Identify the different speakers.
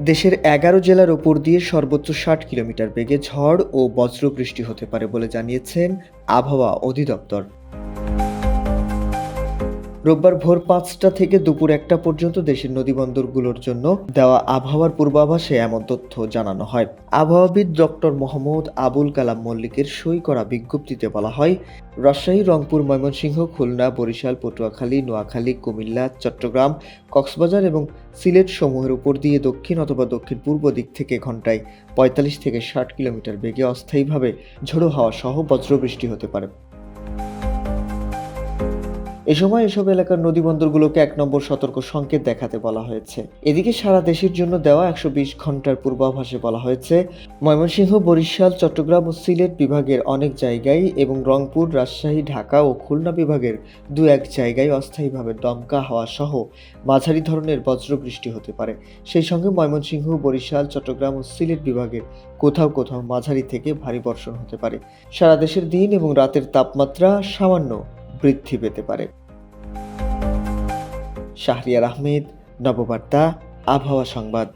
Speaker 1: দেশের ১১ জেলার ওপর দিয়ে সর্বোচ্চ ৬০ কিলোমিটার বেগে ঝড় ও বজ্রবৃষ্টি হতে পারে বলে জানিয়েছেন আবহাওয়া অধিদপ্তর। রোববার ভোর ৫টা থেকে দুপুর ১টা পর্যন্ত দেশের নদীবন্দরগুলোর জন্য দেওয়া আবহাওয়ার পূর্বাভাসে এমন তথ্য জানানো হয়। আবহাওয়াবিদ ডক্টর মোহাম্মদ আবুল কালাম মল্লিকের সই করা বিজ্ঞপ্তিতে বলা হয়, রাজশাহী, রংপুর, ময়মনসিংহ, খুলনা, বরিশাল, পটুয়াখালী, নোয়াখালী, কুমিল্লা, চট্টগ্রাম, কক্সবাজার এবং সিলেট সমূহের উপর দিয়ে দক্ষিণ অথবা দক্ষিণ পূর্ব দিক থেকে ঘন্টায় ৪৫ থেকে ৬০ কিলোমিটার বেগে অস্থায়ীভাবে ঝোড়ো হাওয়া সহ বজ্রবৃষ্টি হতে পারে। এ সময় এসব এলাকার নদীবন্দরগুলোকে ১ নম্বর সতর্ক সংকেত দেখাতে বলা হয়েছে। এদিকে সারা দেশের জন্য দেওয়া ১২০ ঘন্টার পূর্বাভাসে বলা হয়েছে, ময়মনসিংহ, বরিশাল, চট্টগ্রাম ও সিলেট বিভাগের অনেক জায়গায় এবং রংপুর, রাজশাহী, ঢাকা ও খুলনা বিভাগের ২-১ জায়গায় অস্থায়ীভাবে দমকা হাওয়া সহ মাঝারি ধরনের বজ্রবৃষ্টি হতে পারে। সেই সঙ্গে ময়মনসিংহ, বরিশাল, চট্টগ্রাম ও সিলেট বিভাগের কোথাও কোথাও মাঝারি থেকে ভারী বর্ষণ হতে পারে। সারা দেশের দিন এবং রাতের তাপমাত্রা সামান্য বৃদ্ধি পেতে পারে। শাহরিয়ার আহমেদ, নববার্তা, আবহাওয়া সংবাদ।